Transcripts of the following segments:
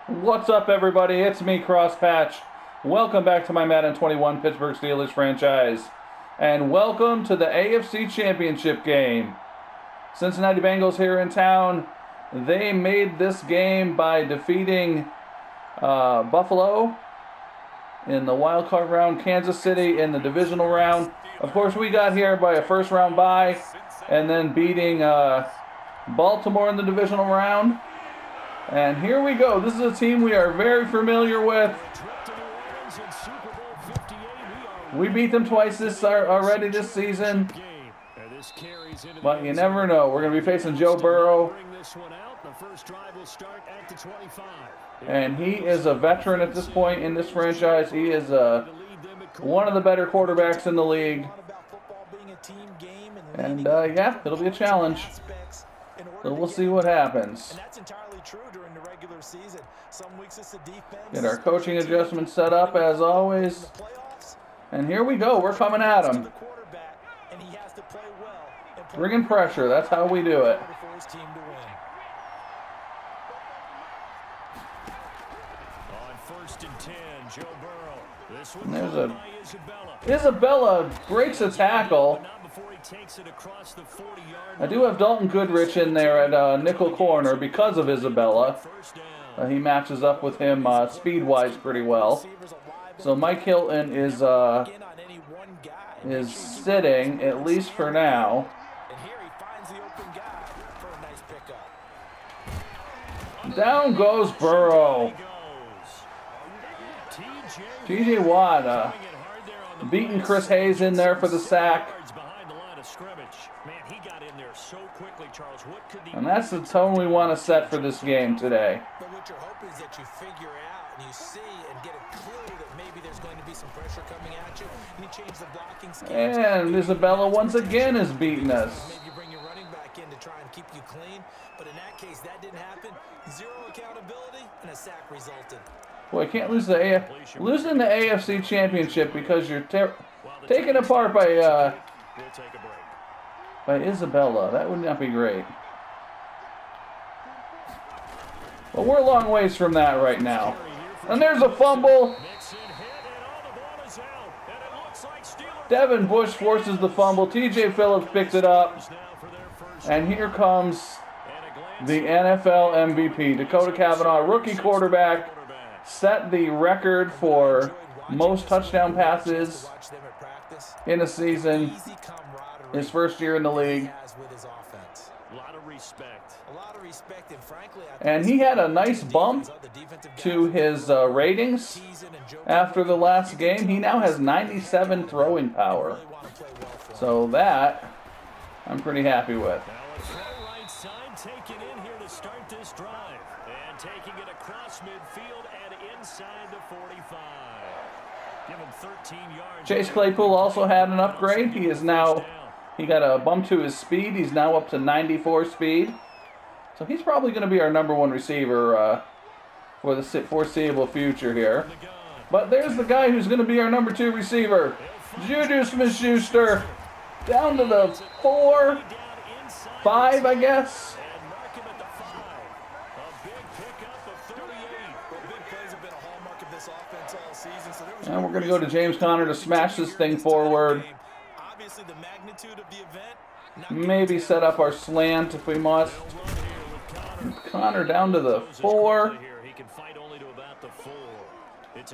What's up, everybody? It's me, Crosspatch. Welcome back to my Madden 21 Pittsburgh Steelers franchise. And welcome to the AFC Championship game. Cincinnati Bengals here in town. They made this game by defeating Buffalo in the wild card round, Kansas City in the divisional round. Of course, we got here by a first round bye and then beating Baltimore in the divisional round. And here we go. This is a team we are very familiar with. We beat them twice already this season. But you never know. We're going to be facing Joe Burrow. And he is a veteran at this point in this franchise. He is one of the better quarterbacks in the league. And yeah, it'll be a challenge. So we'll see what happens. Get our coaching adjustment set up as always. And here we go. We're coming at him. Bringing pressure. That's how we do it. And there's Isabella breaks a tackle. I do have Dalton Goodrich in there at nickel corner because of Isabella. He matches up with him speed-wise pretty well. So Mike Hilton is sitting, at least for now. Down goes Burrow. TJ Watt beating Chris Hayes in there for the sack. And that's the tone we want to set for this game today. But what you're hoping is that you figure out and you see and get a clue that maybe there's going to be some pressure coming at you, and you change the blocking scheme. And Isabella once again is beating us. Maybe you bring your running back in to try and keep you clean, but in that case, that didn't happen. Zero accountability, and a sack resulted. Boy, can't lose losing the AFC Championship because you're taken apart by Isabella. That would not be great. But we're a long ways from that right now. And there's a fumble. Devin Bush forces the fumble. TJ Phillips picks it up. And here comes the NFL MVP, Dakota Cavanaugh, rookie quarterback, set the record for most touchdown passes in a season. His first year in the league. And he had a nice bump to his ratings after the last game. He now has 97 throwing power. So that I'm pretty happy with. Chase Claypool also had an upgrade. He got a bump to his speed. He's now up to 94 speed. So he's probably going to be our number one receiver for the foreseeable future here. But there's the guy who's going to be our number two receiver, Juju Smith-Schuster, down to the 4, 5, I guess. And we're going to go to James Conner to smash this thing forward. Maybe set up our slant if we must. Conner down to the 4. Let's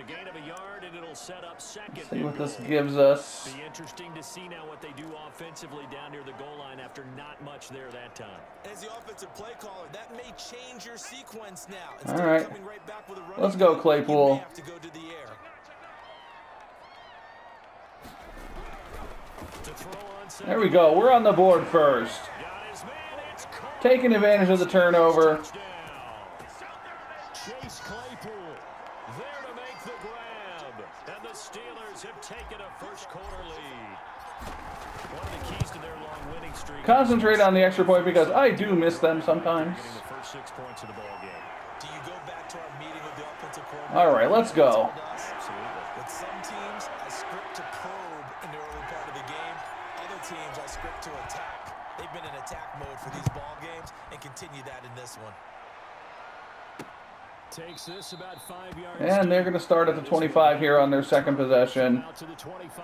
see what this gives us. Be interesting to see now what they do offensively down near the goal line after not much there that time. As the offensive play caller, that may change your sequence now. All right. Let's go, Claypool. There we go. We're on the board first. Taking advantage of the turnover. Chase Claypool there to make the grab. And the Steelers have taken a first quarter lead. One of the keys to their long winning streak. Concentrate on the extra point because I do miss them sometimes. The first 6 points of the ball game. Do you go back to our meeting with the offensive coordinator? All right, let's go. With some teams, I script to probe in the early part of the game. Other teams, I script to attack. They've been in attack mode for these ball games and continue that in this one. Takes this about 5 yards. And they're going to start at the 25 here on their second possession. Out to the 25.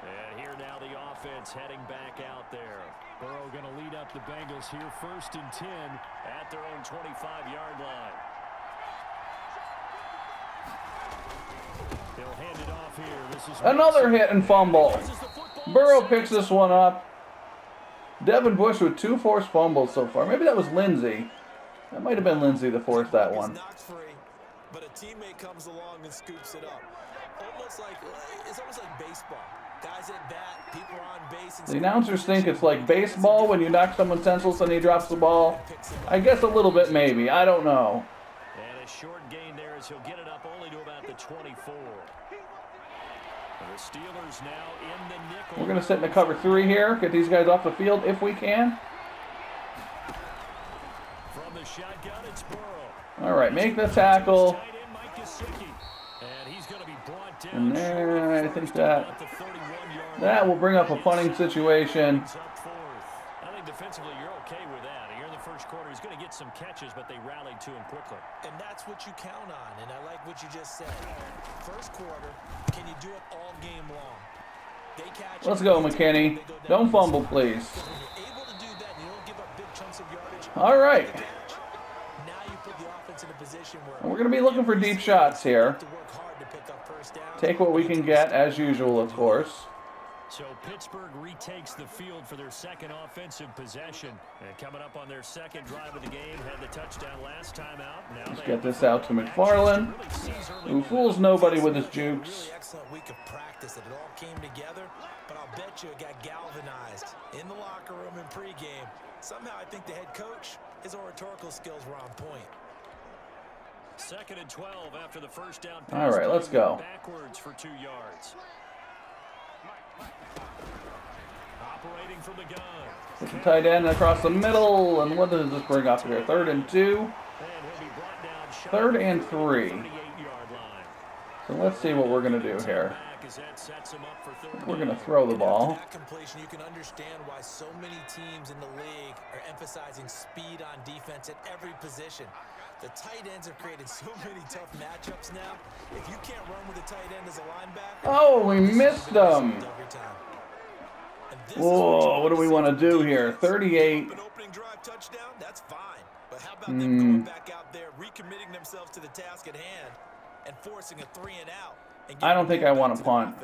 And here now the offense heading back out there. Burrow going to lead up the Bengals here 1st and 10 at their own 25-yard line. They'll hand it off here. This is Another hit and fumble. Burrow picks this one up. Devin Bush with 2 forced fumbles so far. Maybe that was Lindsey. That might have been Lindsey that forced that one. He's not free, but a teammate comes along and scoops it up. It's almost like baseball. Guys at bat, people are on base. The announcers think it's like baseball when you knock someone senseless and he drops the ball. I guess a little bit maybe. I don't know. And a short gain there as he'll get it up only to about the 24. The Steelers now in the nickel. We're going to sit in the cover 3 here. Get these guys off the field if we can. From the shotgun, it's Burrow. All right, make the tackle. And he's going to be brought down. And there, I think that will bring up a punting situation. I think defensively you're okay with that. Here in the first quarter, he's going to get some catches, but they rallied to him quickly. And that's what you count on, and I like what you just said. First quarter, can you do it all game long? They catch. Let's go, McKinney. Don't fumble, please. When you're able to do that, and you don't give up big chunks of yardage. All right. Now you put the offense in a position where We're going to be looking for deep shots here. to work hard to pick up first down. Take what we can get, as usual, of course. So Pittsburgh retakes the field for their second offensive possession. And coming up on their second drive of the game, had the touchdown last time out. Now Let's get this out to McFarland, who fools nobody with his jukes. Really excellent week of practice that it all came together, but I'll bet you it got galvanized in the locker room in pregame. Somehow I think the head coach, his oratorical skills were on point. 2nd and 12 after the first down. All right, let's go. Backwards for 2 yards. Operating from the gun. Put the tight end across the middle, and what does this bring up here? 3rd and 2. And he'll be brought down shy 3rd and of the 3. 38-yard line. So let's see what we're going to do here. Back as that sets him up for third We're going to down. throw the ball. That completion, you can understand why so many teams in the league are emphasizing speed on defense at every position. The tight ends have created so many tough matchups now. If you can't run with a tight end as a linebacker, Oh, we missed them. every time. And this is Whoa, you what do we want to do here? defense. 38. An opening drive touchdown, that's fine. But how about them going back out there, recommitting themselves to the task at hand, and forcing a 3 and out? And I don't think I want to punt.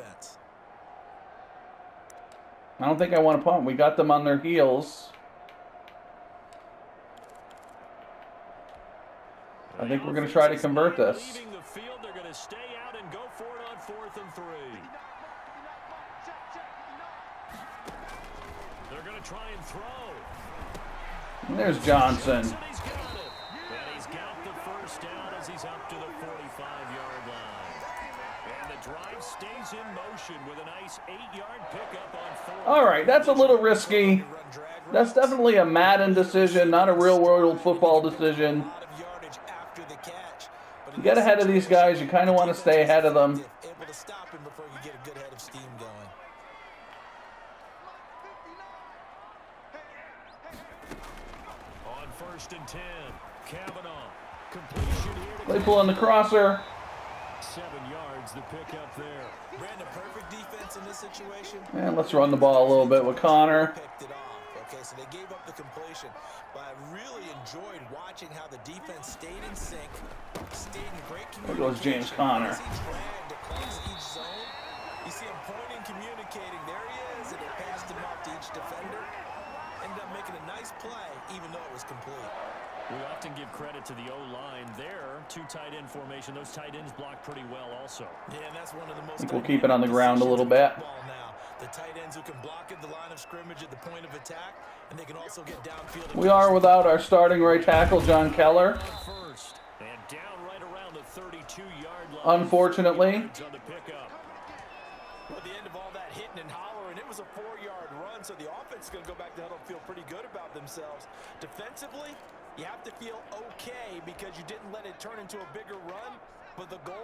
I don't think I want to punt. We got them on their heels. I think we're going to try to convert this. Leaving the field, they're going to stay out and go for it on 4th and 3. They're going to try and throw. And there's Johnson. And he's got it. And he's got the first down as he's up to the 45-yard line. And the drive stays in motion with a nice 8-yard pickup on 4th. All right, that's a little risky. That's definitely a Madden decision, not a real-world football decision. You get ahead of these guys, you kind of want to stay ahead of them. Able to stop him before you get a good head of steam going. On 1st and 10, Cavanaugh. Completion here to Play pull on the crosser. 7 yards, the pickup there. Brandon, perfect defense in this situation. And let's run the ball a little bit with Connor. Picked it off. Okay, so they gave up the completion, but I really enjoyed watching how the defense stayed in sync, stayed in great There communication. goes James Conner. As he dragged across each zone, you see him pointing, communicating. There he is, and they passed him off to each defender. Ended up making a nice play, even though it was complete. We often give credit to the O-line there. 2 tight end formation. Those tight ends block pretty well also. Yeah, and that's one of the most. I think we'll keep it on the ground a little bit. Now. The tight ends who can block at the line of scrimmage at the point of attack, and they can also get downfield. We are without our starting right tackle, John Keller. First and down right around the 32-yard line. Unfortunately. On the pickup. Well, at the end of all that hitting and hollering, it was a 4-yard run, so the offense is going to go back to huddle and feel pretty good about themselves. Defensively, you have to feel okay because you didn't let it turn into a bigger run, but the goal,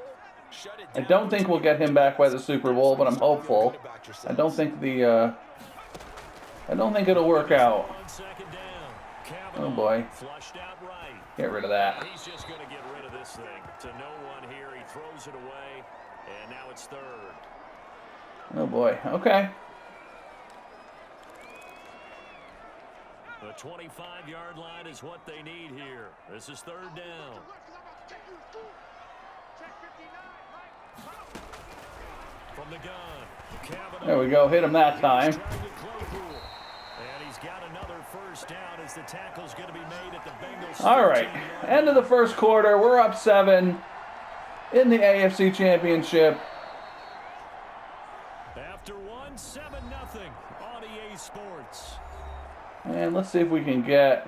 shut it I down. don't think we'll get him back by the Super Bowl, but I'm hopeful. I don't think it'll work out. On 2nd down. Oh boy. Flushed out right. Get rid of that. He's just going to get rid of this thing. To no one here. He throws it away, and now it's third. Oh, boy. Okay. The 25-yard line is what they need here. This is third down. From the gun, Cavanaugh. There we go. Hit him that time. And he's got another first down as the tackle's going to be made at the Bengals. All right. End of the first quarter. We're up 7 in the AFC Championship. After 7-0 on EA Sports. And let's see if we can get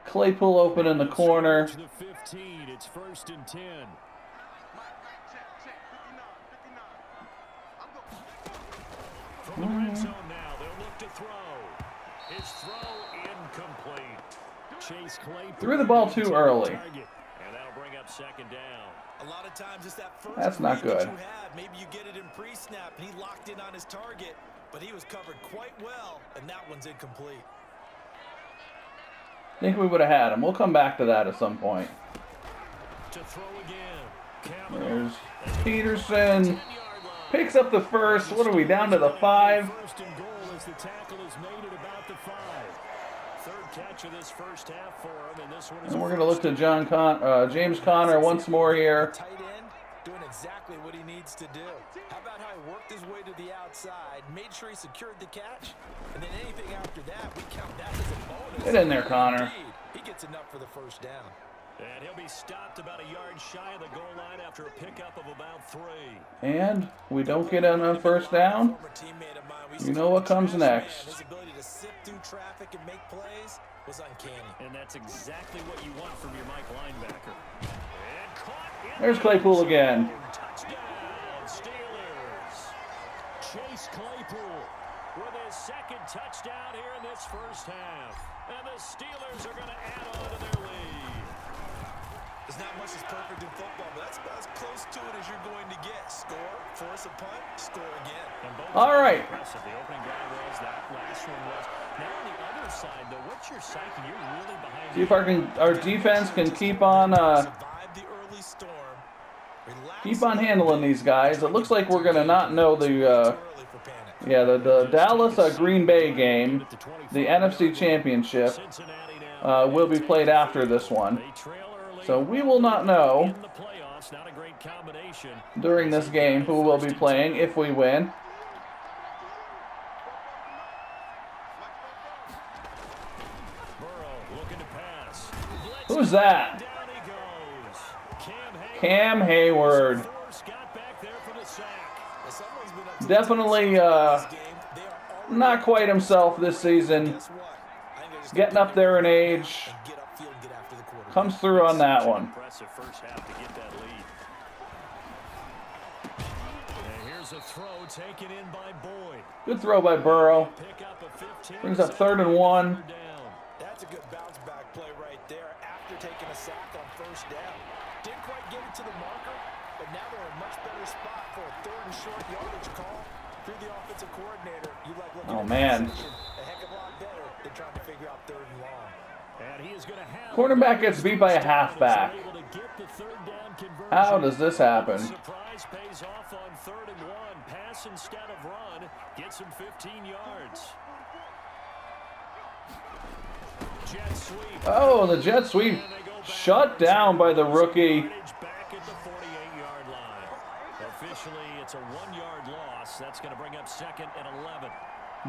Claypool open in the corner. To the 15, it's 1st and 10. From the red zone now, they'll look to throw. His throw incomplete. Chase Claypool Threw the ball too early. And that'll bring up 2nd down. A lot of times it's that first That's not read that good. you have. Maybe you get it in pre-snap and he locked in on his target, but he was covered quite well, and that one's incomplete. I think we would have had him. We'll come back to that at some point. To throw again. There's Peterson. Picks up the first. What are we, down to the 5? First and goal as the tackle is made at about the 5. Third catch of this first half for him, and this one is. And we're going to look to James Conner once more here. Tight end doing exactly what he needs to do. How about how he worked his way to the outside, made sure he secured the catch, and then anything after that, we count that as a bonus. Get in there, Conner. He gets enough for the first down. And he'll be stopped about a yard shy of the goal line after a pickup of about 3. And we don't get on a first down. You know what comes next. His ability to sift through traffic and make plays was uncanny. And that's exactly what you want from your Mike linebacker. And caught in There's Claypool again. touchdown, Steelers. Chase Claypool with his 2nd touchdown here in this first half. And the Steelers are going to add on to their lead. There's not much that's perfect in football, but that's about as close to it as you're going to get. Score, force a punt, score again. All right. The opening drive was, that last one was. Now on the other side, though, what's your psyche? You're really behind. See if our defense can keep on Survive the early storm. keep on handling these guys. It looks like we're going to not know the the Dallas Green Bay game, the NFC Championship, will be played after this one. So we will not know during this game who will be playing if we win. Who's that? Cam Hayward. Definitely not quite himself this season. Getting up there in age. Comes through on that one. Good throw by Burrow. Brings up 3rd and 1. That's a good bounce back play right there after taking a sack on first down. Didn't quite get it to the marker, but now they're in a much better spot for a 3rd and short yardage call. Through the offensive coordinator, you like looking at man. a heck of a lot better than trying to figure out 3rd and long. Cornerback gets beat by a halfback. How does this happen? Surprise pays off on 3rd and 1. Pass instead of run. Gets him 15 yards. Jet sweep. Oh, the jet sweep shut down by the rookie. Back at the 48-yard line. Officially, it's a 1-yard loss. That's going to bring up 2nd and 11.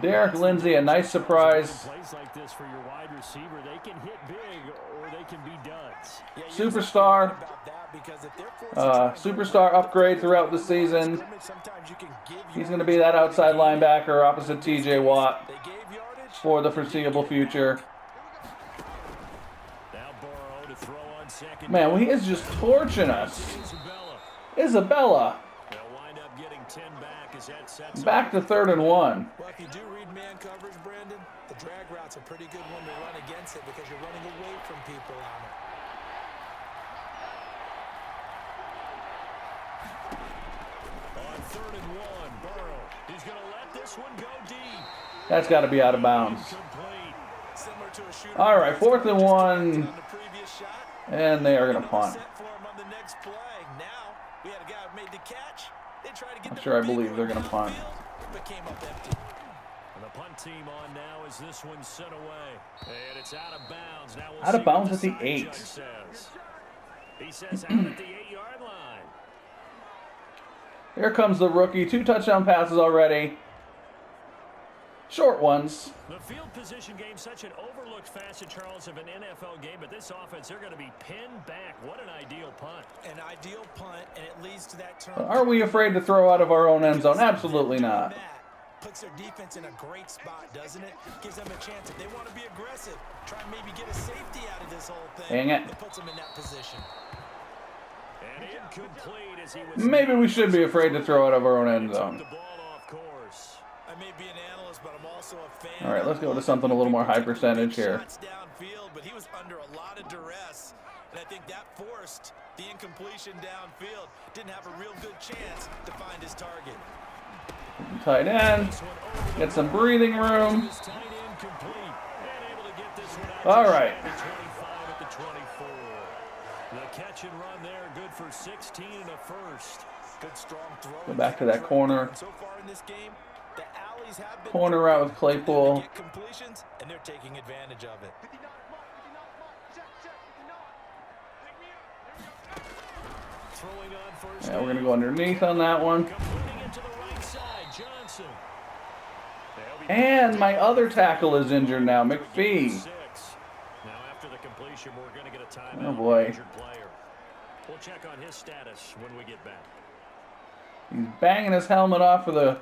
Derek Lindsey, a nice surprise. Plays like this for your wide receiver, they can hit big or they can be duds. Superstar. Superstar upgrade throughout the season. He's going to be that outside linebacker opposite TJ Watt for the foreseeable future. Man, he is just torching us. Isabella. Back to 3rd and 1. Well, if you do read man coverage, Brandon, the drag route's a pretty good one to run against it because you're running away from people on it. On 3rd and 1, Burrow. He's going to let this one go deep. That's got to be out of bounds. All right, 4th and 1. And they are going to punt. I'm sure I believe they're going to punt. And the punt team on now as this one's sent away. And it's out of bounds. Now we'll out of see bounds what at the side 8. judge says. He says out at the 8-yard line. Here comes the rookie. 2 touchdown passes already. Short ones. The field position game, such an overlooked facet, Charles, of an NFL game, but this offense, they're going to be pinned back. What an ideal punt. An ideal punt, and it leads to that turn. But are we afraid to throw out of our own end zone? Absolutely not. Puts their defense in a great spot, doesn't it? Gives them a chance. If they want to be aggressive, try and maybe get a safety out of this whole thing. Dang it. It puts them in that position. And incomplete as he was. Maybe we should be afraid to throw out of our own end zone. The ball off course. I may be an analyst, but I'm also a fan. All right, let's go to something a little more high percentage here. Shots downfield, but he was under a lot of duress, and I think that forced the incompletion downfield. Didn't have a real good chance to find his target. Tight end. Get some breathing room. All right. The catch and run there, good for 16 and a first. Good strong throw. Go back to that corner. So far in this game, the alleys have been Corner route with Claypool. get completions, and they're taking advantage of it. Throwing on first. Yeah, we're going to go underneath on that one. Completing it to the right side, Johnson. And my other tackle is injured now, McPhee. Now after the completion, we're going to get a timeout. Oh boy. Injured player. We'll check on his status when we get back. He's banging his helmet off of the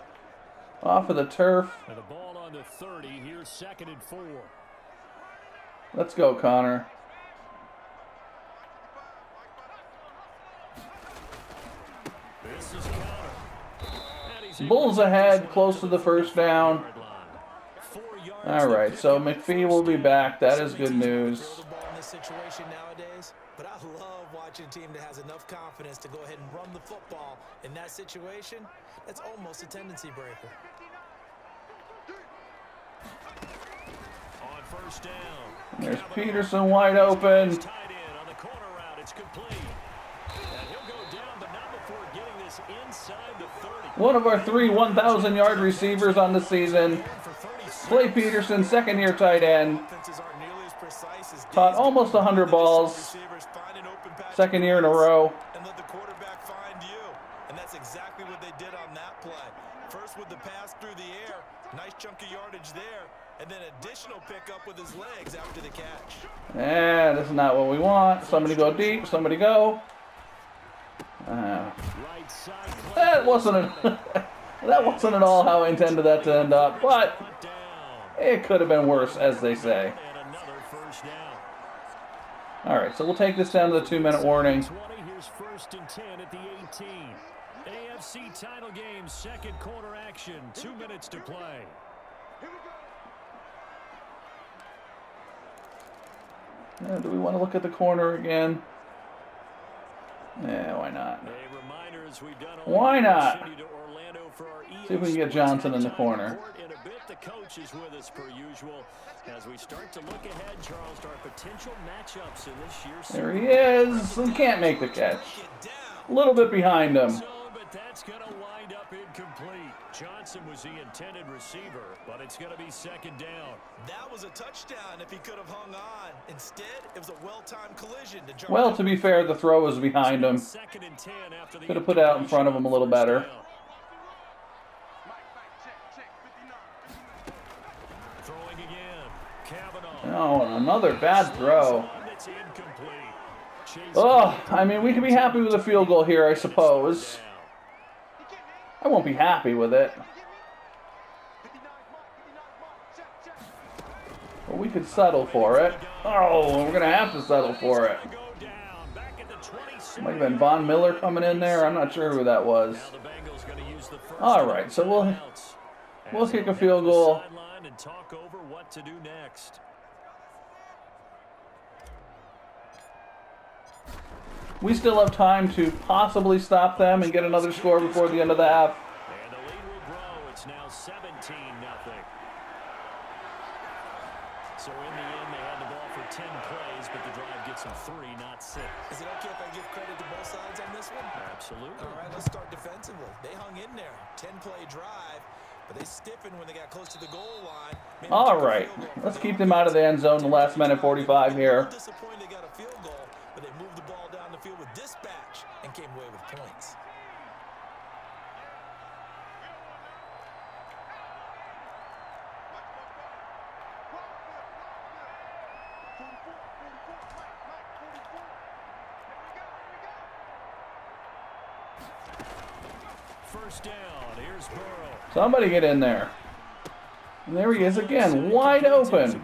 turf. And the ball on the 30. Here's 2nd and 4. Let's go, Connor. This is Connor. Bulls ahead, close to the first down. All right, so McPhee will be back. That is good news. But I love watching a team that has enough confidence to go ahead and run the football in that situation. That's almost a tendency breaker. On first down. There's Peterson wide open. Tight end on the corner route. It's complete. And he'll go down, but not before getting this inside the 30. One of our 3 1,000-yard receivers on the season. Clay Peterson, second-year tight end. Caught almost 100 balls. Second year in a row. And let the quarterback find you. And that's exactly what they did on that play. First with the pass through the air. Nice chunk of yardage there. And then additional pickup with his legs after the catch. And this is not what we want. Somebody go deep. Somebody go. That wasn't that wasn't at all how I intended that to end up, but it could have been worse, as they say. All right, so we'll take this down to the 2-minute warning. Here's 1st and 10 at the 18. AFC title game, second quarter action, 2 minutes to play. Do we want to look at the corner again? Yeah, why not? Why not? See if we can get Johnson in the corner. The coach is with us per usual as we start to look ahead, Charles, to our potential matchups in this year's. There he is. He can't make the catch. A little bit behind him. But that's going to wind up incomplete. Johnson was the intended receiver, but it's going to be 2nd down. That was a touchdown if he could have hung on. Instead, it was a well-timed collision. Well, to be fair, the throw was behind him. 2nd and 10 after the could have put it out in front of him a little better. Throwing again. Cavanaugh. Oh, another bad throw. Oh, I mean, we can be happy with a field goal here, I suppose. I won't be happy with it. But we could settle for it. Oh, we're going to have to settle for it. Might have been Von Miller coming in there. I'm not sure who that was. All right, so we'll kick a field goal. And talk over what to do next. We still have time to possibly stop them and get another score before the end of the half. And the lead will grow. It's now 17-0. So in the end, they had the ball for 10 plays, but the drive gets him 3, not 6. Is it okay if I give credit to both sides on this one? Absolutely. All right, let's start defensively. They hung in there. 10-play drive, but they stiffened when they got close to the goal line. All right, let's keep them out of the end zone the last minute 45 here. Disappointed they got a field goal, but they moved the ball down the field with dispatch and came away with points. First down. Here's Burrow. Somebody get in there. And there he is again, wide open. And they'll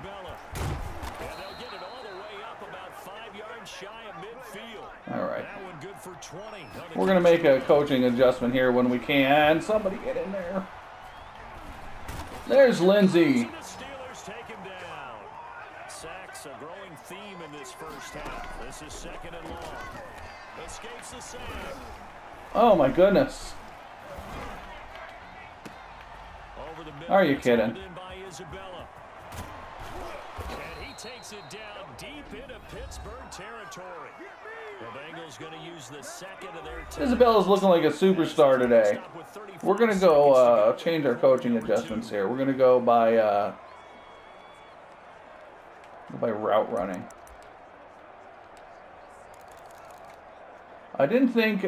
get it all the way up about 5 yards shy of midfield. All right. That one good for 20. We're going to make a coaching adjustment here when we can. Somebody get in there. There's Lindsey. The Steelers take him down. Sacks a growing theme in this first half. This is 2nd and long. Escapes the sack. Oh my goodness. Are you kidding? And he takes it down deep into Pittsburgh territory. The Bengals going to use the second of their team. Isabella's looking like a superstar today. We're going to go change our coaching adjustments here. We're going to go by route running. I didn't think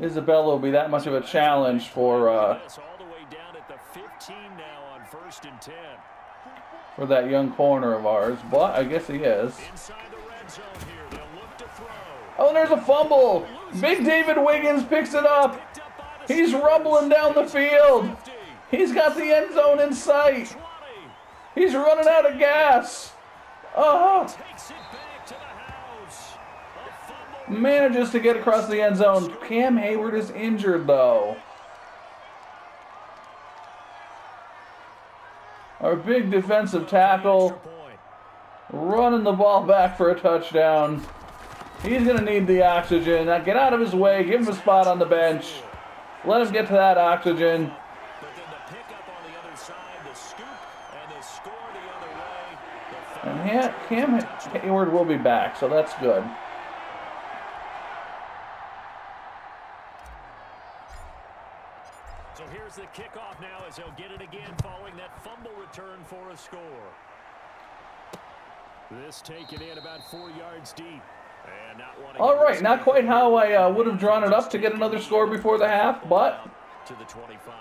Isabella will be that much of a challenge for All the way down at the 15 now on 1st and 10. for that young corner of ours, but I guess he is. Inside the red zone here, they'll look to throw. Oh, and there's a fumble. Big David Wiggins picks it up. He's rumbling down the field. He's got the end zone in sight. He's running out of gas. Takes it back to the house. A fumble. Manages to get across the end zone. Cam Hayward is injured, though. Our big defensive tackle running the ball back for a touchdown. He's going to need the oxygen. Now get out of his way. Give him a spot on the bench. Let him get to that oxygen. But then the pickup on the other side, the scoop, and the score the other way. And Cam Hayward will be back, so that's good. So here's the kickoff now as he'll get it again following that fumble return for a score. This taken in about 4 yards deep. And all right, not quite how I would have drawn it up to get another score before the half, but to the 25.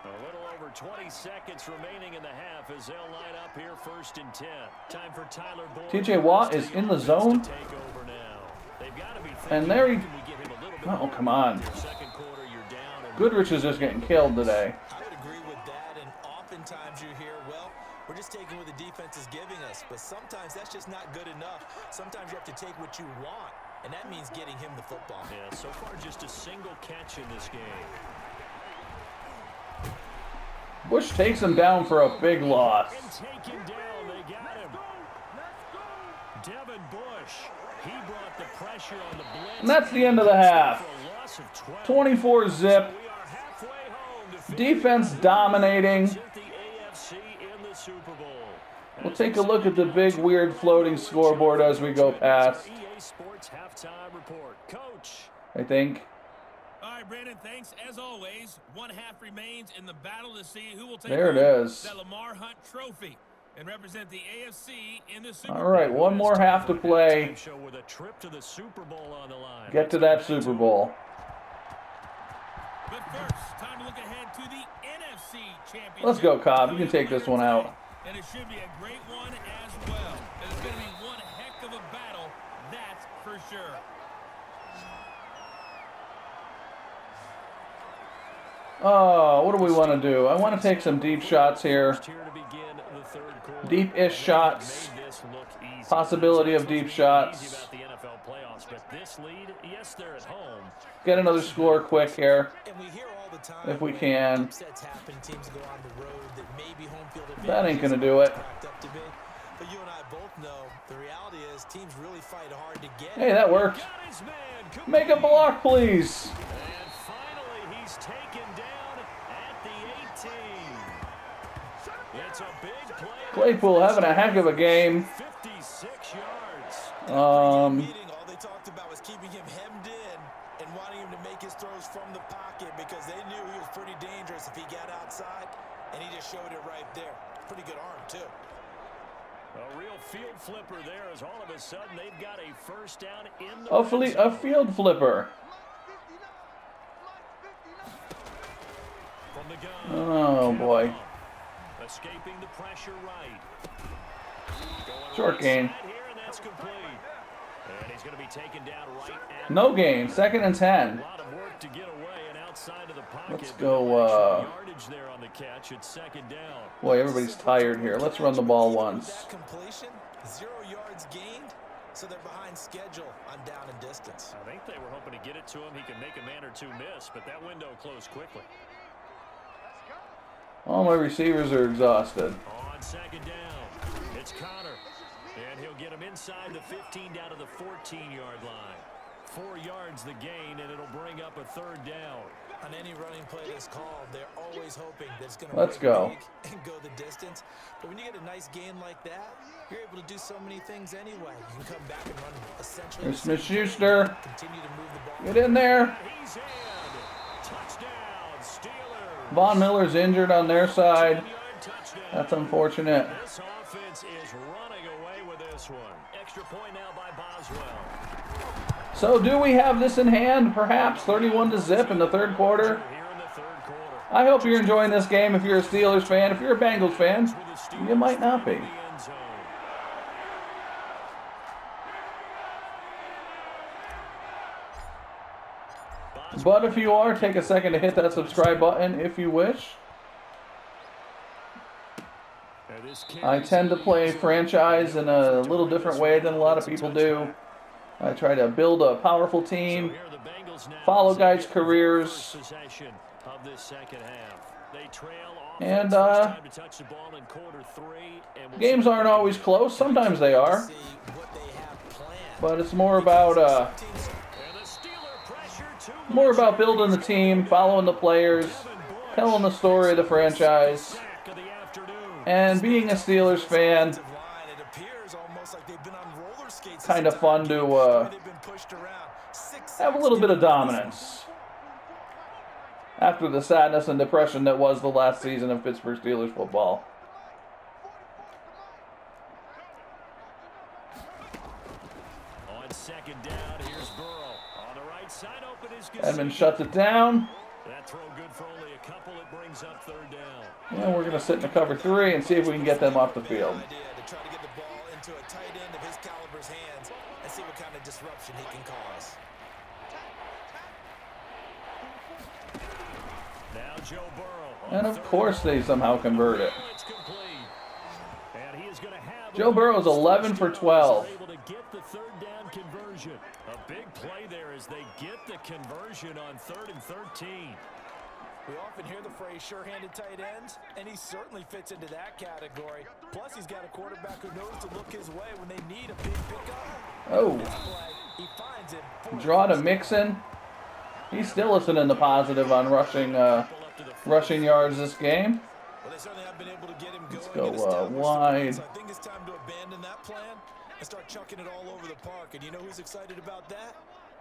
A little over 20 seconds remaining in the half as they'll line up here 1st and 10. Time for Tyler Boyd. TJ Watt is in the zone. And there he... Oh, come on. Goodrich is just getting killed today. I would agree with that, and oftentimes you hear, well, we're just taking what the defense is giving us, but sometimes that's just not good enough. Sometimes you have to take what you want, and that means getting him the football. Yeah, so far just a single catch in this game. Bush takes him down for a big loss. And take him down, they got him. Devin Bush, he brought the pressure on the blitz. And that's the end of the half. 24 zip. Defense dominating. We'll take a look at the big, weird, floating scoreboard as we go past. I think. All right, Brandon, thanks. As always, one half remains in the battle to see who will take there it is. The Lamar Hunt Trophy and represent the AFC in the Super Bowl. All right, one more half to play. Get to that Super Bowl. But first, time to look ahead to the NFC Championship. Let's go, Cobb. You can take this one out. And it should be a great one as well. It's going to be one heck of a battle, that's for sure. Oh, what do we want to do? I want to take some deep shots here. Deep-ish shots. Possibility of deep shots. Get another score quick here, if we can. That ain't going to do it. But you and I both know the reality is teams really fight hard to get. Hey, that worked. Make a block, please. And finally, he's taken down at the 18. It's a big play. Claypool having a heck of a game. 56 yards. All they talked about was keeping him hemmed in and wanting him to make his throws from the pocket because they knew he was pretty dangerous if he got outside, and he just showed it right there. Pretty good arm, too. A real field flipper there as all of a sudden they've got a first down in the A field flipper. From the gun. Oh, boy. Escaping the pressure right. Short gain. Here, and that's complete. And he's going to be taken down right at No gain. 2nd and 10. a lot of work to get away and outside of the pocket. Let's go, yardage there on the catch. It's 2nd down. Boy, everybody's tired here. Let's run the ball once. That completion, 0 yards gained, so they're behind schedule on down and distance. I think they were hoping to get it to him. He could make a man or two miss, but that window closed quickly. All my receivers are exhausted. On 2nd down, it's Connor. And he'll get him inside the 15 down to the 14-yard line. 4 yards the gain, and it'll bring up a 3rd down. On any running play that's called, they're always hoping that it's going to Let's go. and go the distance. But when you get a nice gain like that, you're able to do so many things anyway. You can come back and run essentially. There's Smith-Schuster. Continue to move the ball. Get in there. He's in. Touchdown, Steelers. Von Miller's injured on their side. 10-yard touchdown. That's unfortunate. This offense is running away with this one. Extra point now by Boswell. So do we have this in hand? Perhaps 31-0 in the 3rd quarter. Here in the 3rd quarter. I hope you're enjoying this game. If you're a Steelers fan, if you're a Bengals fan, you might not be. But if you are, take a second to hit that subscribe button if you wish. I tend to play franchise in a little different way than a lot of people do. I try to build a powerful team, follow guys' careers, and games aren't always close. Sometimes they are, but it's more about building the team, following the players, telling the story of the franchise, and being a Steelers fan. Kind of fun to have a little bit of dominance after the sadness and depression that was the last season of Pittsburgh Steelers football. On 2nd down, here's Burrow. On the right side, open is Edmonds shuts it down. That throw good for only a couple. It brings up 3rd down. And we're going to sit in the cover 3 and see if we can get them off the field. To try to get the ball into a tight end of his caliber's hands and see what kind of disruption he can cause. Now Joe Burrow. And of course they somehow convert it. It's complete. And he is going to have Joe Burrow's 11 for 12. able to get the 3rd down conversion. A big play there as they get the conversion on 3rd and 13. We often hear the phrase sure-handed tight ends, and he certainly fits into that category. Plus, he's got a quarterback who knows to look his way when they need a big pickup. Oh, He finds it. draw to Mixon. He's still isn't in the positive on rushing yards this game. Well, they certainly have been able to get him going. Let's go and establish the wide. run, so I think it's time to abandon that plan and start chucking it all over the park. And you know who's excited about that?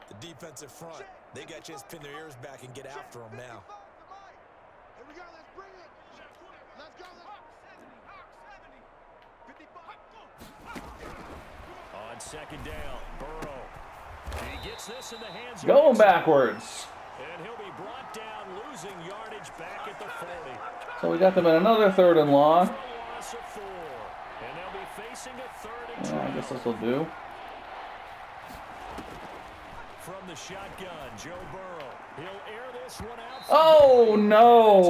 The defensive front. They got to just pin their ears back and get after him now. On 2nd down, Burrow. He gets this in the hands of Going backwards. And he'll be brought down, losing yardage back at the 40. So we got them in another 3rd and long. Loss of 4. And they'll be facing a 3rd and 20. I guess this will do. From the shotgun, Joe Burrow. He'll air this one out. Oh, no.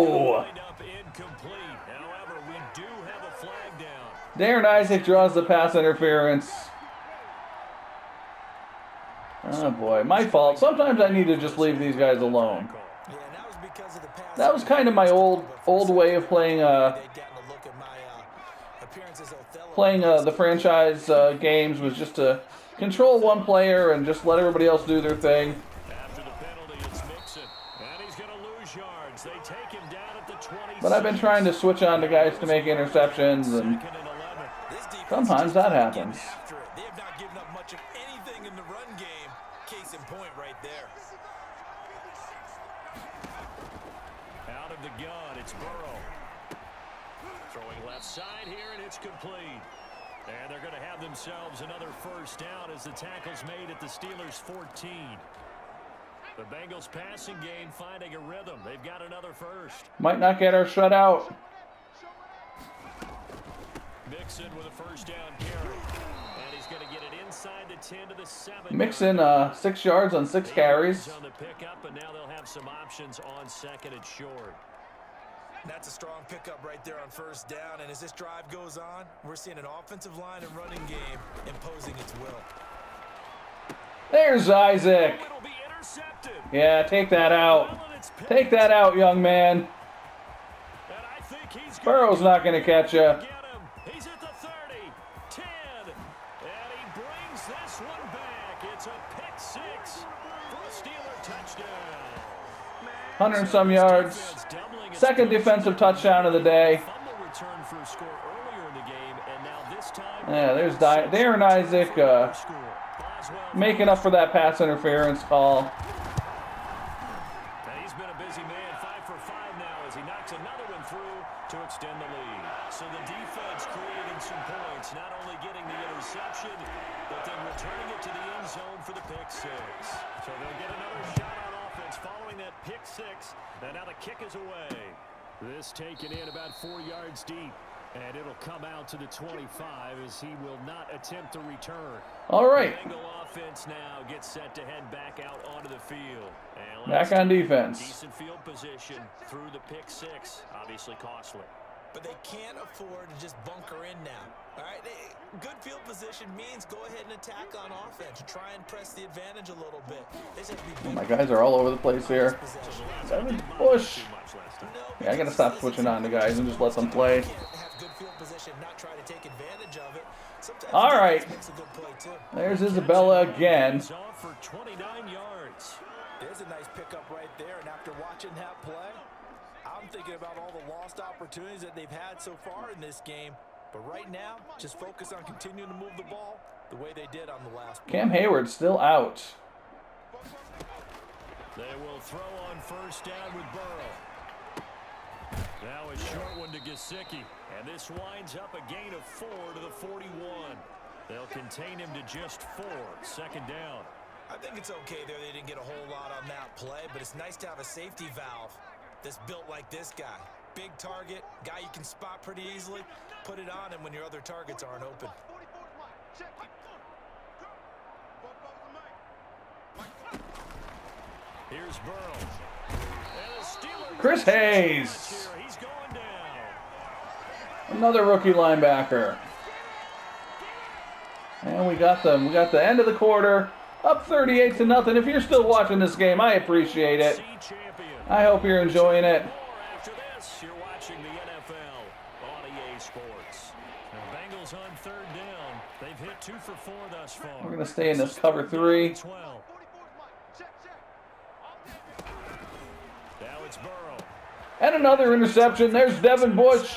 Lined up incomplete. However, we do have a flag down. Darren Isaac draws the pass interference. Oh, boy. My fault. Sometimes I need to just leave these guys alone. Yeah, and that was because of the pass. That was kind of my old way of playing the franchise games, was just to control one player and just let everybody else do their thing. After the penalty, it's Mixon. And he's going to lose yards. They take him down at the 20. But I've been trying to switch on to guys to make interceptions, and sometimes that happens. They have not given up much of in the run game. Case in point right there. Out of the gun, it's Burrow. Throwing left side here, and it's complete. And they're going to have themselves another first down as the tackle's made at the Steelers' 14. The Bengals passing game finding a rhythm. They've got another first. Might not get our shutout. Mixon with a first down carry. And he's going to get it inside the 10 to the 7. Mixon 6 yards on 6 carries. On the pickup, and now they'll have some options on second and short. That's a strong pickup right there on first down. And as this drive goes on, we're seeing an offensive line and running game imposing its will. There's Isaac. It'll be intercepted. Yeah, take that out. Take that out, young man. And I think he's Burrow's not going to catch you. get him. He's at the 30, 10, and he brings this one back. It's a pick six for a Steeler touchdown. 100 and some yards. Second defensive touchdown of the day. Fumble return for a score earlier in the game, and now this time. Yeah, there's Darren Isaac making up for that pass interference call. And he's been a busy man, 5 for 5 now as he knocks another one through to extend the lead. So the defense creating some points, not only getting the interception, but then returning it to the end zone for the pick six. So they'll get another shot on offense following that pick six, and now the kick is away. This taken in about 4 yards deep, and it'll come out to the 25 as he will not attempt to return. All right. The Bengal offense now gets set to head back out onto the field. And Back on defense. decent field position through the pick six, obviously costly. But they can't afford to just bunker in now. All right, good field position means go ahead and attack on offense. Try and press the advantage a little bit. They just have to be My guys are all over the place here. Devin Bush. Yeah, I got to stop switching on the guys and just let them play. Have good field position, not try to take advantage of it. Sometimes All right. makes a good play too. There's Isabella again. He's off for 29 yards. There's a nice pickup right there, and after watching that play, I'm thinking about all the lost opportunities that they've had so far in this game. But right now, just focus on continuing to move the ball the way they did on the last play. Cam Hayward's still out. They will throw on first down with Burrow. Now a short one to Gesicki. And this winds up a gain of 4 to the 41. They'll contain him to just 4. Second down. I think it's okay there. They didn't get a whole lot on that play, but it's nice to have a safety valve that's built like this guy. Big target, guy you can spot pretty easily. Put it on him when your other targets aren't open. Here's Burrow. And a Steeler Chris Hayes. here. He's going down. Another rookie linebacker. And we got them. We got the end of the quarter. Up 38-0. If you're still watching this game, I appreciate it. I hope you're enjoying it. After this, you're watching the NFL on EA Sports. The Bengals on third down. They've hit 2 for 4 thus far. We're going to stay in this cover 3. 12. Now it's Burrow. And another interception. There's Devin Bush.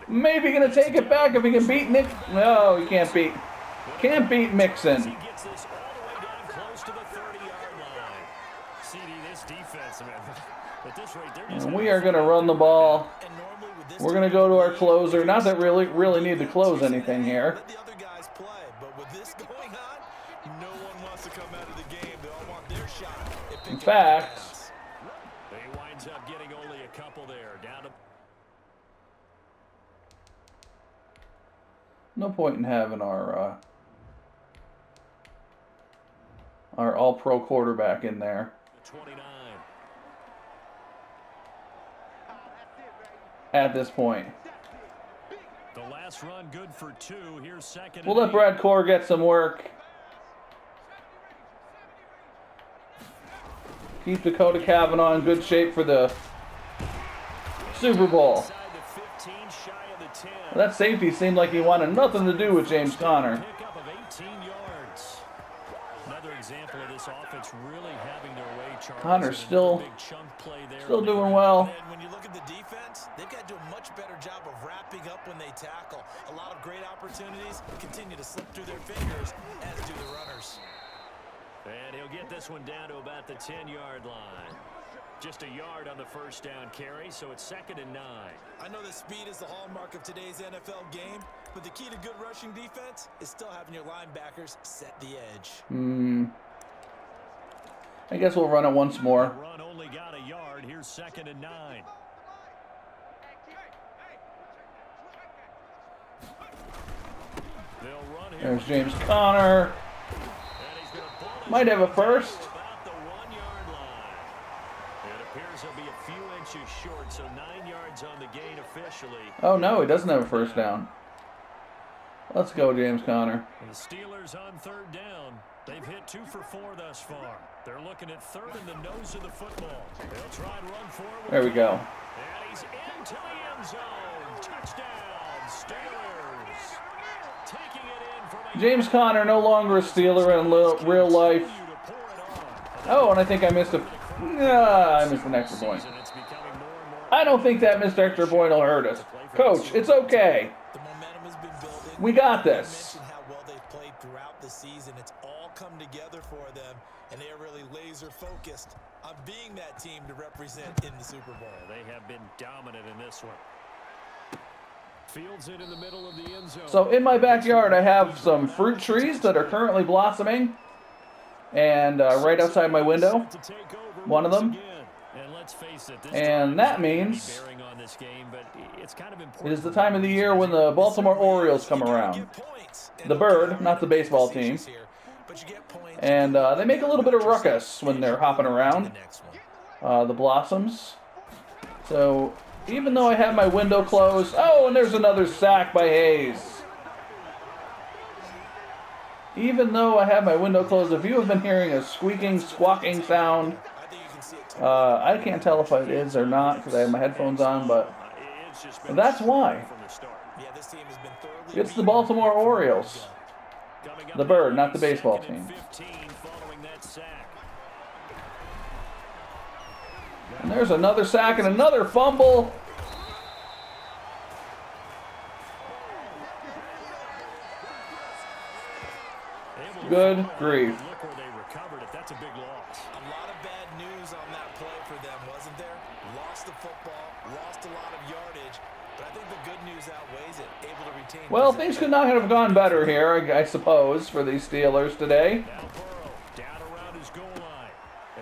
Maybe going to take it back if he can beat Nick. No, he can't beat. Can't beat Mixon. He gets this all the way down close to the 30-yard line. CD, this defense, man. At this rate, they're just And we are going to run the ball. We're going to go to our closer. Not that we really need to close anything here. Let the other guys play, but with this going on, no one wants to come out of the game. They all want their shot at picking In up the fact, pass. He winds up getting only a couple there. Down to no point in having our all-pro quarterback in there. 29. At this point. The last run good for 2. Here's second. We'll let Brad Core get some work. Keep Dakota Cavanaugh in good shape for the Super Bowl. Inside the 15, shy of the 10. That safety seemed like he wanted nothing to do with James Conner. Pickup of 18 yards. Another example of this offense really having their way. Charles. Connor's still Big chunk play there. still doing well. And when you look at the defense, they've got to do a much better job of wrapping up when they tackle. A lot of great opportunities continue to slip through their fingers, as do the runners. get this one down to about the 10-yard line. Just a yard on the first down carry, so it's 2nd and 9. I know that speed is the hallmark of today's NFL game, but the key to good rushing defense is still having your linebackers set the edge. I guess we'll run it once more. The run only got a yard. Here's 2nd and 9. They'll run here. There's James Conner. Might have a first. About the 1-yard line. It appears he'll be a few inches short, so 9 yards on the gain officially. Oh no, he doesn't have a first down. Let's go, James Conner. The Steelers on 3rd down. They've hit 2 for 4 thus far. They're looking at 3rd in the nose of the football. They'll try and run forward. There we go. And he's into the end zone. Touchdown, Steelers. Taking it in from a James Conner no longer a Steeler in real life. Oh, and I think I missed I missed an extra point. I don't think that missed extra point will hurt us. Coach, it's okay. The momentum has been building. We got You this. mentioned how well they've played throughout the season. It's all come together for them, and they are really laser focused on being that team to represent in the Super Bowl. They have been dominant in this one. Fields it in the middle of the end zone. So in my backyard, I have some fruit trees that are currently blossoming. And right outside my window, one of them. And that means it is the time of the year when the Baltimore Orioles come around. The bird, not the baseball team. And they make a little bit of ruckus when they're hopping around. The blossoms. So even though I have my window closed... Oh, and there's another sack by Hayes. Even though I have my window closed, if you have been hearing a squeaking, squawking sound, I can't tell if it is or not because I have my headphones on, but that's why. It's the Baltimore Orioles. The bird, not the baseball team. And there's another sack and another fumble. Good grief. Look where they recovered it. That's a big loss. A lot of bad news on that play for them, wasn't there? Lost the football, lost a lot of yardage, but I think the good news outweighs it. Able to retain. Well, things could not have gone better here, I suppose, for these Steelers today. Now Burrow down around his goal line.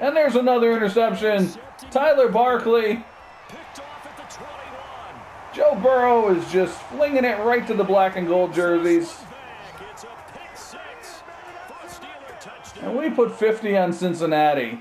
And there's another interception. Tyler Barkley. Picked off at the 21. Joe Burrow is just flinging it right to the black and gold jerseys. It's a pick six for a Steeler touchdown. And we put 50 on Cincinnati.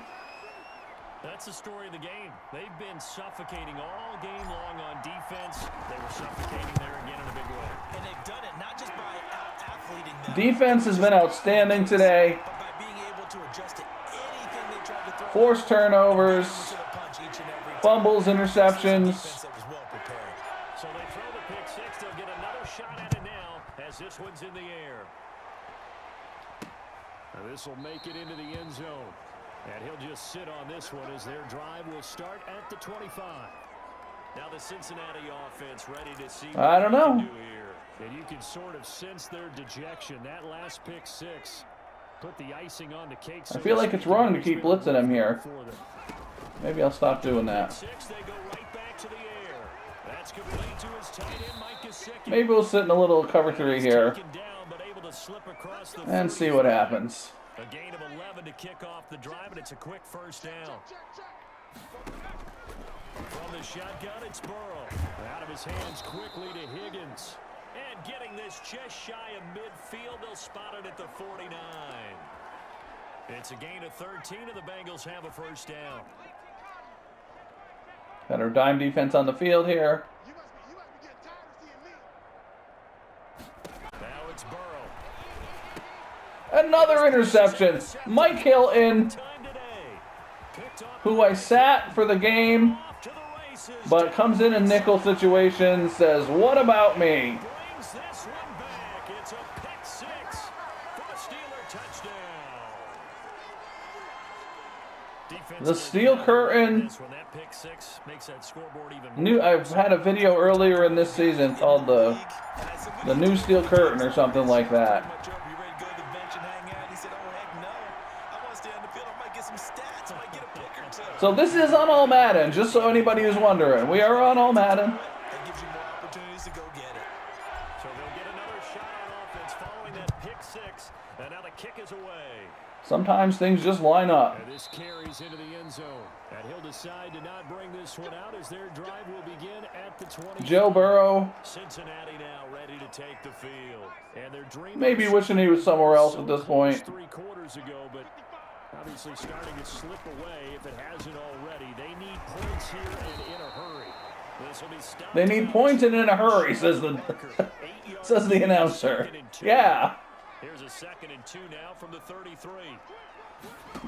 That's the story of the game. They've been suffocating all game long on defense. They were suffocating there again in a big way. And they've done it not just by out-athleting them. Defense has been outstanding today. But by being able to adjust to anything they tried to throw. Forced turnovers, To the punch each and every time. fumbles, interceptions. Defense that was well prepared. So they throw the pick six. They'll get another shot at it now as this one's in the air. Now this will make it into the end zone. And he'll just sit on this one as their drive will start at the 25. Now the Cincinnati offense ready to see what I don't they can know. do here. And you can sort of sense their dejection. That last pick six put the icing on the cake. I feel like it's wrong to keep blitzing him here. Maybe I'll stop doing that. Six, they go right back to the air. That's complete to his tight end, Mike Gesicki. Maybe we'll sit in a little cover 3 here Taken down, but able to slip across the and 30. see what happens. A gain of 11 to kick off the drive, and it's a quick first down. From the shotgun, it's Burrow. Out of his hands quickly to Higgins. And getting this just shy of midfield, they'll spot it at the 49. It's a gain of 13, and the Bengals have a first down. Got our dime defense on the field here. Now it's Burrow. Another interception. Mike Hilton, Time today. Picked off who I sat for the game, to the races. but comes in nickel situations, says, "What about me?" Brings this one back. It's a pick six for a Steeler touchdown. The steel curtain. When that pick six makes that scoreboard even more. I've had a video earlier in this season called the new steel curtain or something like that. You ready to go to the bench and hang out? He said, oh, heck no. I want to stay on the field. I'm some stats. Might get a pick or two. So this is on All Madden, just so anybody is wondering. We are on All Madden. That gives you more opportunities to go get it. So they'll get another shot on offense following that pick six. And now the kick is away. Sometimes things just line up. And this carries into the end zone. And he'll decide to not bring this one out as their drive will begin at the 20. Joe Burrow. Cincinnati now ready to take the field. And their dream Maybe wishing he was somewhere else at this point. 3 quarters ago, but obviously starting to slip away if it hasn't already. They need points here and in a hurry. This will be stopped. They need points and in a hurry, says the announcer. Yeah. Here's a 2nd and 2 now from the 33.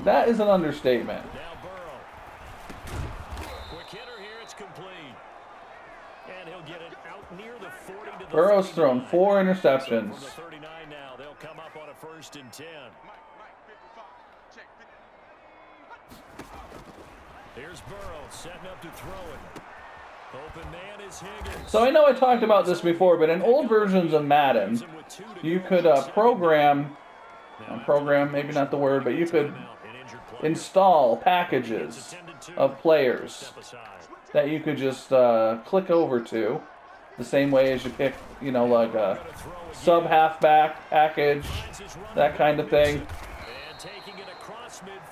That is an understatement. Now Burrow. Quick hitter here, it's complete. And he'll get it out near the 40 to the Burrow's 39. thrown 4 interceptions. From the 39 now, they'll come up on a 1st and 10. Here's Burrow setting up to throw it. Open man is Higgins. So I know I talked about this before, but in old versions of Madden, you could program, maybe not the word, but you could install packages of players that you could just click over to, the same way as you pick, like a sub-halfback package, that kind of thing.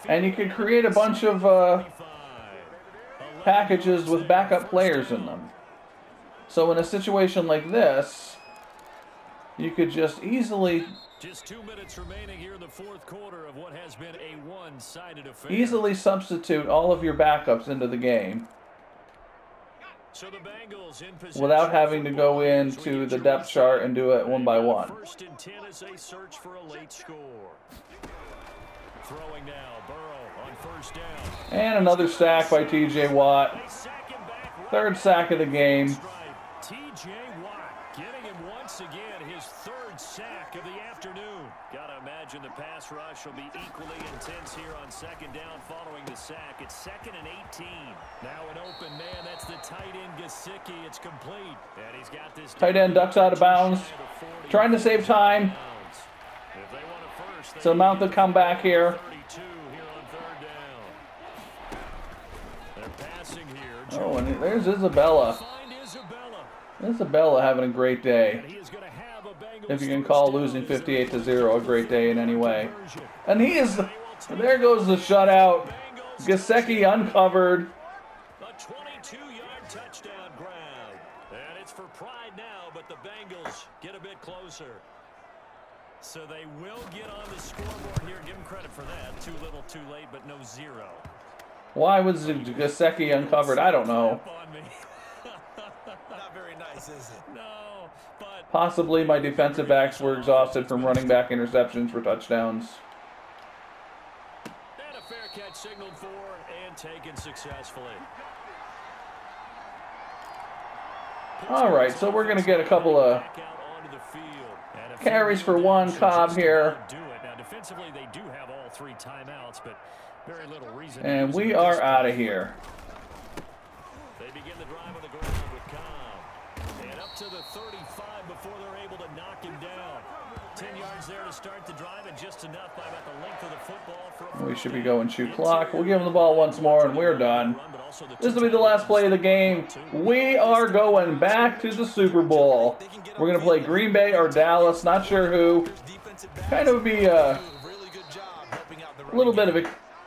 And you could create a bunch of packages with backup players in them. So in a situation like this, you could just easily Just 2 minutes remaining here in the 4th quarter of what has been a one-sided affair. easily substitute all of your backups into the game So the Bengals in possession without having to go into the depth chart and do it one by one. 1st and 10 as they search for a late score. Throwing now, Burrow on 1st down. And another sack by T.J. Watt. They sack him back right 3rd sack of the game. T.J. Watt getting him once again his 3rd sack of the afternoon. Gotta imagine the pass rush will be equally intense here on 2nd down following the sack. It's 2nd and 18. Now an open man. That's the tight end Gesicki. It's complete. And he's got this Tight end ducks out of bounds. Trying to save time. If they want a first, So mount the comeback here. 32 here on 3rd down. They're passing here. Oh, and there's Isabella. Find Isabella. Isabella having a great day. And he is going to have a Bengals If you can first call down. losing 58-0 a great day in any way. And there goes the shutout. Gesicki uncovered. A 22-yard touchdown grab. And it's for pride now, but the Bengals get a bit closer. So they will get on the scoreboard here. Give them credit for that. Too little, too late, but no 0. Why was Gesicki uncovered? I don't know. On me. Not very nice, is it? No, but Possibly my defensive backs were exhausted from running back interceptions for touchdowns. and a fair catch signaled for and taken successfully. All right, so we're going to get a couple of Back out onto the field. And a few carries for more one. options Cobb just to here. about do it. Now defensively they do have all 3 timeouts, but very little reason. to And use we them at are this out of point. here. They begin the drive on the ground with Cobb. And up to the 35 before they're able to knock him down. 10 yards there to start the drive and just enough by about the length of the football for a We first should be down. going shoot clock. We'll give them the ball once more, and we're done. This will be the last play of the game. We are going back to the Super Bowl. We're going to play Green Bay or Dallas. Not sure who. Kind of be a little bit of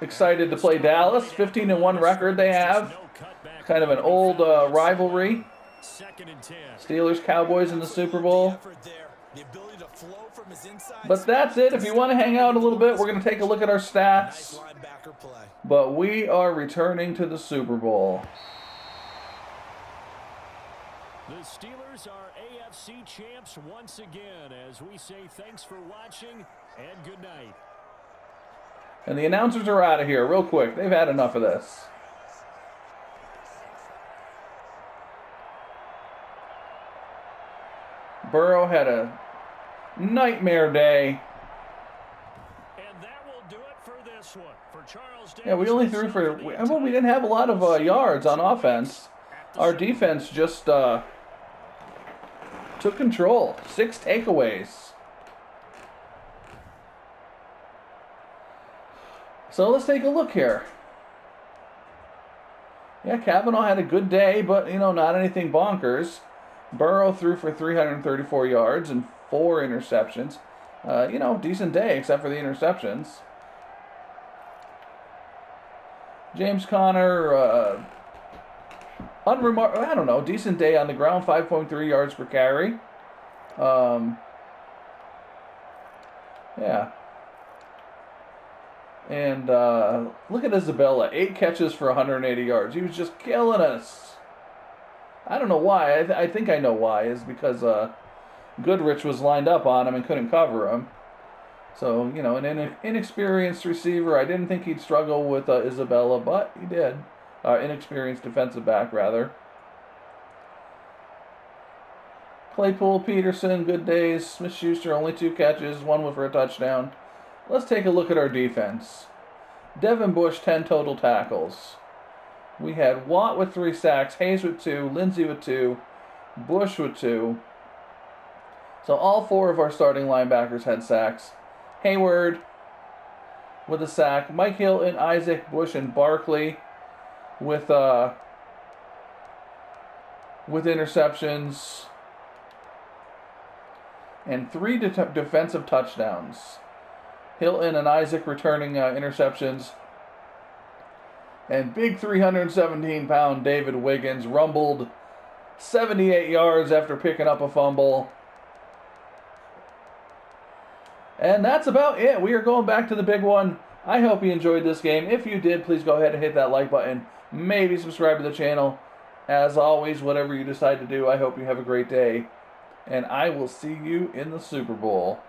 excited to play Dallas. 15-1 record they have. Kind of an old rivalry. 2nd and 10. Steelers, Cowboys in the Super Bowl. But that's it. If you want to hang out a little bit, we're going to take a look at our stats. But we are returning to the Super Bowl. The Steelers are AFC champs once again as we say thanks for watching and good night. And the announcers are out of here real quick. They've had enough of this. Burrow had a nightmare day. And that will do it for this one. For Charles Davis. Yeah, we only threw for... we didn't have a lot of yards on offense. Our defense just took control. 6 takeaways. So let's take a look here. Yeah, Cavanaugh had a good day, but, not anything bonkers. Burrow threw for 334 yards and 4 interceptions. Decent day, except for the interceptions. James Conner, decent day on the ground, 5.3 yards per carry. Yeah. And look at Isabella, 8 catches for 180 yards. He was just killing us. I don't know why. I think I know why. Is because Goodrich was lined up on him and couldn't cover him. So, an inexperienced receiver. I didn't think he'd struggle with Isabella, but he did. Inexperienced defensive back, rather. Claypool, Peterson, good days. Smith-Schuster, only 2 catches, 1 for a touchdown. Let's take a look at our defense. Devin Bush, 10 total tackles. We had Watt with 3 sacks, Hayes with 2, Lindsey with 2, Bush with 2. So all 4 of our starting linebackers had sacks. Hayward with a sack. Mike Hilton, Isaac, Bush, and Barkley with interceptions. And 3 defensive touchdowns. Hilton and Isaac returning interceptions. And big 317-pound David Wiggins rumbled 78 yards after picking up a fumble. And that's about it. We are going back to the big one. I hope you enjoyed this game. If you did, please go ahead and hit that like button. Maybe subscribe to the channel. As always, whatever you decide to do, I hope you have a great day. And I will see you in the Super Bowl.